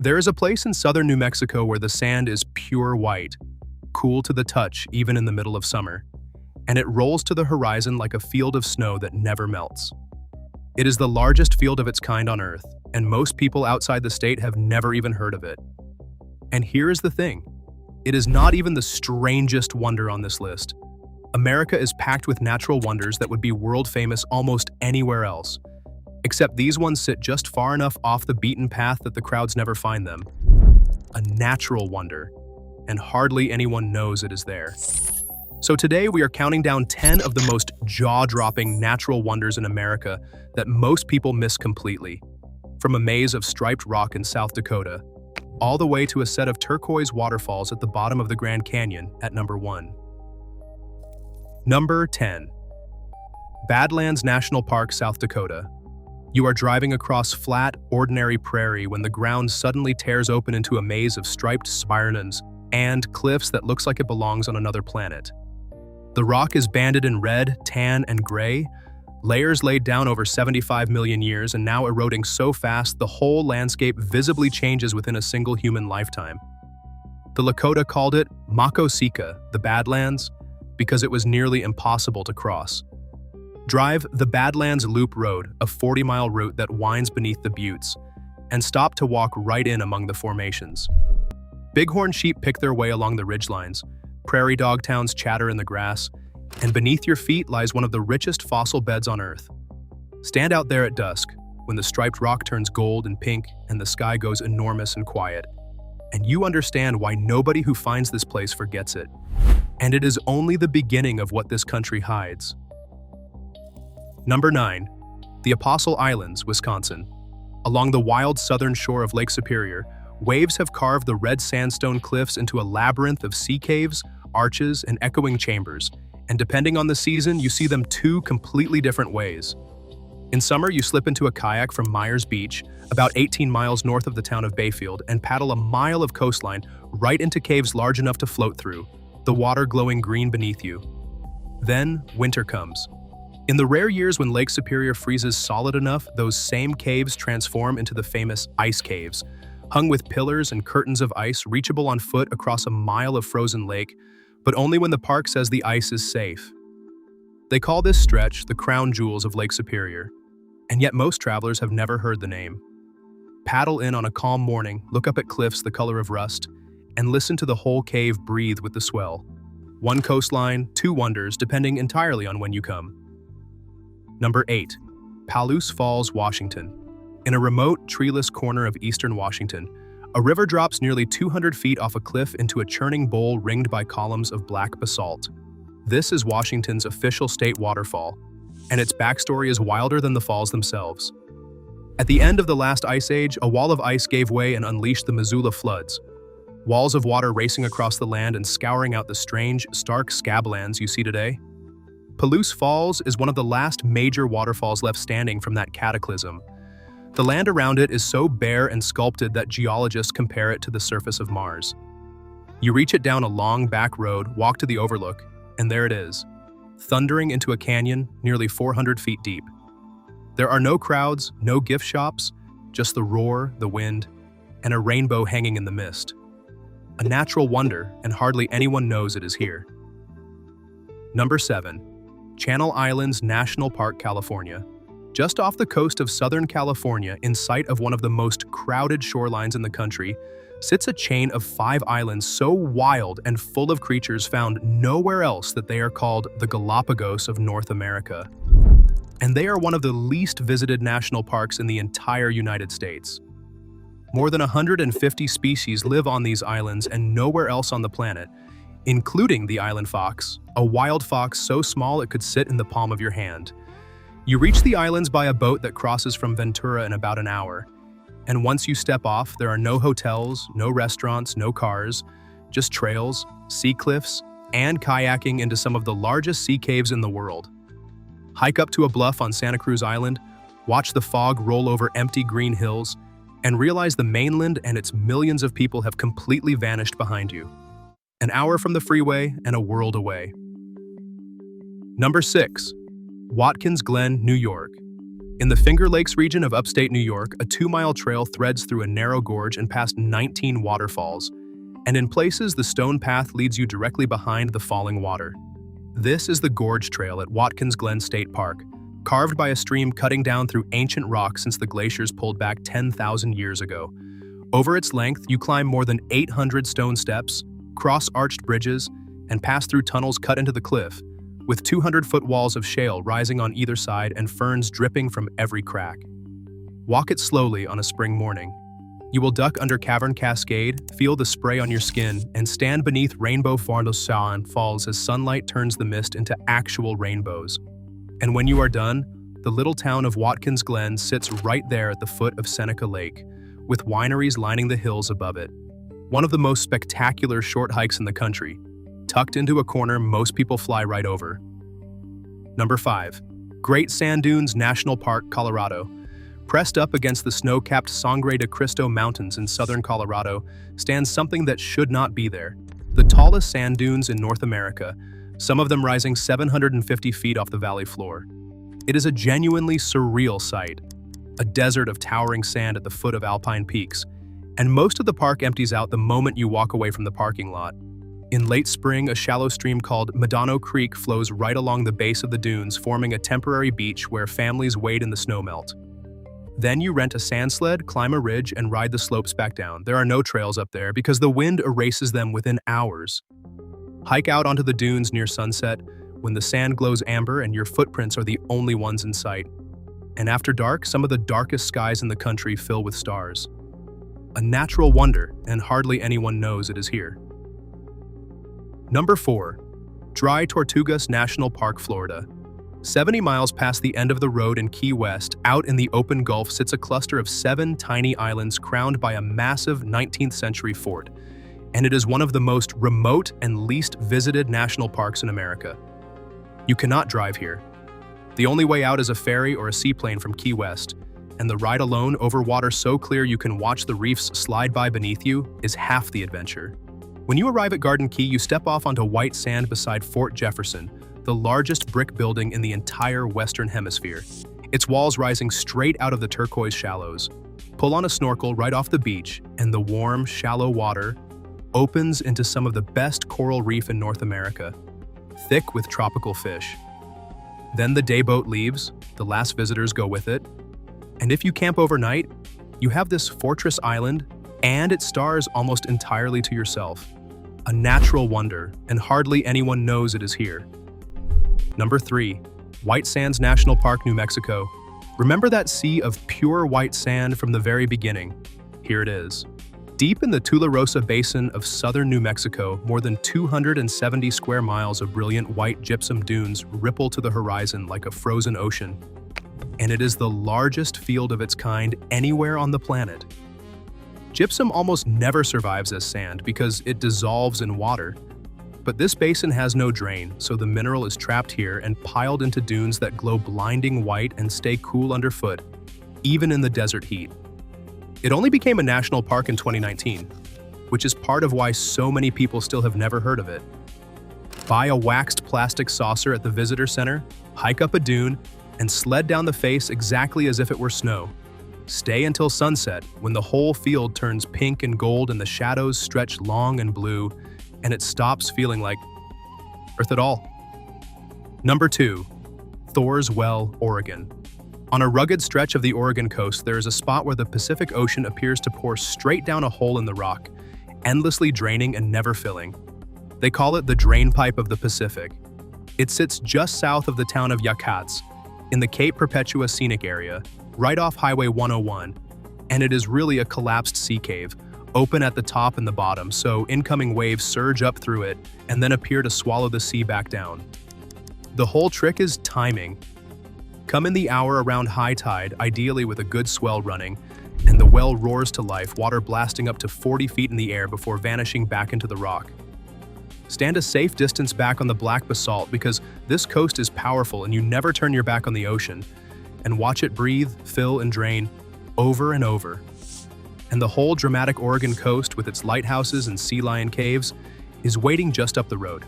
There is a place in southern New Mexico where the sand is pure white, cool to the touch even in the middle of summer, and it rolls to the horizon like a field of snow that never melts. It is the largest field of its kind on Earth, and most people outside the state have never even heard of it. And here is the thing. It is not even the strangest wonder on this list. America is packed with natural wonders that would be world famous almost anywhere else. Except these ones sit just far enough off the beaten path that the crowds never find them. A natural wonder, and hardly anyone knows it is there. So today we are counting down 10 of the most jaw-dropping natural wonders in America that most people miss completely. From a maze of striped rock in South Dakota, all the way to a set of turquoise waterfalls at the bottom of the Grand Canyon at number 1. Number 10. Badlands National Park, South Dakota. You are driving across flat, ordinary prairie when the ground suddenly tears open into a maze of striped spirons and cliffs that looks like it belongs on another planet. The rock is banded in red, tan, and gray, layers laid down over 75 million years and now eroding so fast the whole landscape visibly changes within a single human lifetime. The Lakota called it Makosika, the Badlands, because it was nearly impossible to cross. Drive the Badlands Loop Road, a 40-mile route that winds beneath the buttes, and stop to walk right in among the formations. Bighorn sheep pick their way along the ridgelines, prairie dog towns chatter in the grass, and beneath your feet lies one of the richest fossil beds on Earth. Stand out there at dusk, when the striped rock turns gold and pink and the sky goes enormous and quiet, and you understand why nobody who finds this place forgets it. And it is only the beginning of what this country hides. Number 9. The Apostle Islands, Wisconsin. Along the wild southern shore of Lake Superior, waves have carved the red sandstone cliffs into a labyrinth of sea caves, arches, and echoing chambers, and depending on the season, you see them two completely different ways. In summer, you slip into a kayak from Myers Beach, about 18 miles north of the town of Bayfield, and paddle a mile of coastline right into caves large enough to float through, the water glowing green beneath you. Then, winter comes. In the rare years when Lake Superior freezes solid enough, those same caves transform into the famous ice caves, hung with pillars and curtains of ice reachable on foot across a mile of frozen lake, but only when the park says the ice is safe. They call this stretch the crown jewels of Lake Superior, and yet most travelers have never heard the name. Paddle in on a calm morning, look up at cliffs the color of rust, and listen to the whole cave breathe with the swell. One coastline, two wonders, depending entirely on when you come. Number 8. Palouse Falls, Washington. In a remote, treeless corner of eastern Washington, a river drops nearly 200 feet off a cliff into a churning bowl ringed by columns of black basalt. This is Washington's official state waterfall, and its backstory is wilder than the falls themselves. At the end of the last ice age, a wall of ice gave way and unleashed the Missoula floods, walls of water racing across the land and scouring out the strange, stark scablands you see today. Palouse Falls is one of the last major waterfalls left standing from that cataclysm. The land around it is so bare and sculpted that geologists compare it to the surface of Mars. You reach it down a long back road, walk to the overlook, and there it is, thundering into a canyon nearly 400 feet deep. There are no crowds, no gift shops, just the roar, the wind, and a rainbow hanging in the mist. A natural wonder, and hardly anyone knows it is here. Number 7. Channel Islands National Park, California. Just off the coast of Southern California, in sight of one of the most crowded shorelines in the country, sits a chain of 5 islands so wild and full of creatures found nowhere else that they are called the Galapagos of North America. And they are one of the least visited national parks in the entire United States. More than 150 species live on these islands and nowhere else on the planet, including the island fox, a wild fox so small it could sit in the palm of your hand. You reach the islands by a boat that crosses from Ventura in about an hour. And once you step off, there are no hotels, no restaurants, no cars, just trails, sea cliffs, and kayaking into some of the largest sea caves in the world. Hike up to a bluff on Santa Cruz Island, watch the fog roll over empty green hills, and realize the mainland and its millions of people have completely vanished behind you. An hour from the freeway and a world away. Number 6. Watkins, Glen, New York. In the Finger Lakes region of upstate New York, a 2-mile trail threads through a narrow gorge and past 19 waterfalls, and in places the stone path leads you directly behind the falling water. This is the Gorge Trail at Watkins Glen State Park, carved by a stream cutting down through ancient rock since the glaciers pulled back 10,000 years ago. Over its length, you climb more than 800 stone steps, cross arched bridges, and pass through tunnels cut into the cliff, with 200-foot walls of shale rising on either side and ferns dripping from every crack. Walk it slowly on a spring morning. You will duck under Cavern Cascade, feel the spray on your skin, and stand beneath Rainbow Falls as sunlight turns the mist into actual rainbows. And when you are done, the little town of Watkins Glen sits right there at the foot of Seneca Lake, with wineries lining the hills above it. One of the most spectacular short hikes in the country, tucked into a corner most people fly right over. Number 5. Great Sand Dunes National Park, Colorado. Pressed up against the snow-capped Sangre de Cristo Mountains in southern Colorado stands something that should not be there. The tallest sand dunes in North America, some of them rising 750 feet off the valley floor. It is a genuinely surreal sight, a desert of towering sand at the foot of alpine peaks, and most of the park empties out the moment you walk away from the parking lot. In late spring, a shallow stream called Medano Creek flows right along the base of the dunes, forming a temporary beach where families wade in the snowmelt. Then you rent a sand sled, climb a ridge, and ride the slopes back down. There are no trails up there because the wind erases them within hours. Hike out onto the dunes near sunset when the sand glows amber and your footprints are the only ones in sight. And after dark, some of the darkest skies in the country fill with stars. A natural wonder, and hardly anyone knows it is here. Number 4. Dry Tortugas National Park, Florida. 70 miles past the end of the road in Key West, out in the open Gulf sits a cluster of 7 tiny islands crowned by a massive 19th century fort, and it is one of the most remote and least visited national parks in America. You cannot drive here. The only way out is a ferry or a seaplane from Key West, and the ride alone over water so clear you can watch the reefs slide by beneath you is half the adventure. When you arrive at Garden Key, you step off onto white sand beside Fort Jefferson, the largest brick building in the entire Western Hemisphere, its walls rising straight out of the turquoise shallows. Pull on a snorkel right off the beach, and the warm, shallow water opens into some of the best coral reef in North America, thick with tropical fish. Then the day boat leaves, the last visitors go with it, and if you camp overnight, you have this fortress island, and it stars almost entirely to yourself. A natural wonder, and hardly anyone knows it is here. Number 3. White Sands National Park, New Mexico. Remember that sea of pure white sand from the very beginning? Here it is. Deep in the Tularosa Basin of southern New Mexico, more than 270 square miles of brilliant white gypsum dunes ripple to the horizon like a frozen ocean. And it is the largest field of its kind anywhere on the planet. Gypsum almost never survives as sand because it dissolves in water. But this basin has no drain, so the mineral is trapped here and piled into dunes that glow blinding white and stay cool underfoot, even in the desert heat. It only became a national park in 2019, which is part of why so many people still have never heard of it. Buy a waxed plastic saucer at the visitor center, hike up a dune, and sled down the face exactly as if it were snow. Stay until sunset, when the whole field turns pink and gold and the shadows stretch long and blue, and it stops feeling like Earth at all. Number 2. Thor's Well, Oregon. On a rugged stretch of the Oregon coast, there is a spot where the Pacific Ocean appears to pour straight down a hole in the rock, endlessly draining and never filling. They call it the drain pipe of the Pacific. It sits just south of the town of Yakuts, in the Cape Perpetua scenic area, right off Highway 101, and it is really a collapsed sea cave, open at the top and the bottom, so incoming waves surge up through it and then appear to swallow the sea back down. The whole trick is timing. Come in the hour around high tide, ideally with a good swell running, and the well roars to life, water blasting up to 40 feet in the air before vanishing back into the rock. Stand a safe distance back on the black basalt because this coast is powerful and you never turn your back on the ocean, and watch it breathe, fill, and drain over and over. And the whole dramatic Oregon coast with its lighthouses and sea lion caves is waiting just up the road.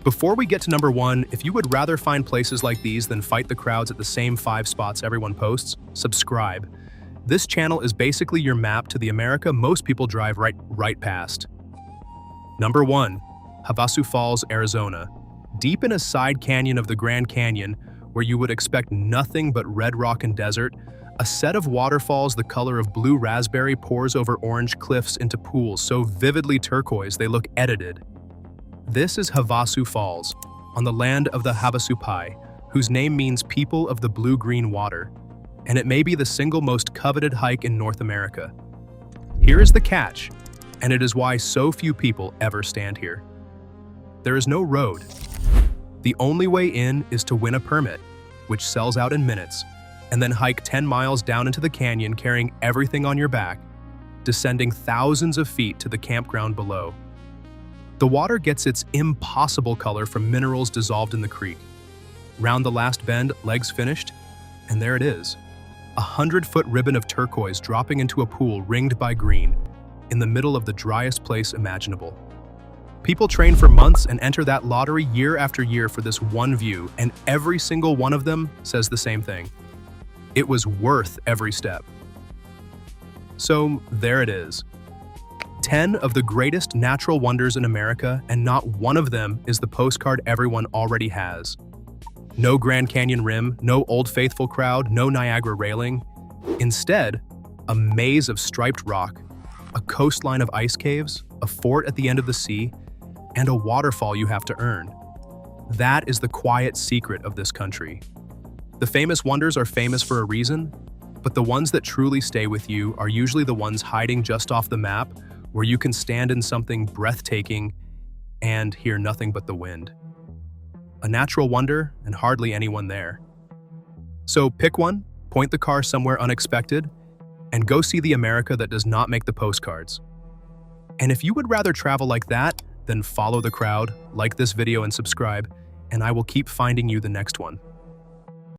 Before we get to number 1, if you would rather find places like these than fight the crowds at the same 5 spots everyone posts, subscribe. This channel is basically your map to the America most people drive right past. Number 1, Havasu Falls, Arizona. Deep in a side canyon of the Grand Canyon, where you would expect nothing but red rock and desert, a set of waterfalls the color of blue raspberry pours over orange cliffs into pools so vividly turquoise they look edited. This is Havasu Falls, on the land of the Havasu Pai, whose name means people of the blue-green water, and it may be the single most coveted hike in North America. Here is the catch, and it is why so few people ever stand here. There is no road. The only way in is to win a permit, which sells out in minutes, and then hike 10 miles down into the canyon carrying everything on your back, descending thousands of feet to the campground below. The water gets its impossible color from minerals dissolved in the creek. Round the last bend, legs finished, and there it is. A 100-foot ribbon of turquoise dropping into a pool ringed by green, in the middle of the driest place imaginable. People train for months and enter that lottery year after year for this one view, and every single one of them says the same thing. It was worth every step. So there it is. 10 of the greatest natural wonders in America, and not one of them is the postcard everyone already has. No Grand Canyon rim, no Old Faithful crowd, no Niagara railing. Instead, a maze of striped rock, a coastline of ice caves, a fort at the end of the sea, and a waterfall you have to earn. That is the quiet secret of this country. The famous wonders are famous for a reason, but the ones that truly stay with you are usually the ones hiding just off the map, where you can stand in something breathtaking and hear nothing but the wind. A natural wonder and hardly anyone there. So pick one, point the car somewhere unexpected, and go see the America that does not make the postcards. And if you would rather travel like that, then follow the crowd, like this video and subscribe, and I will keep finding you the next one.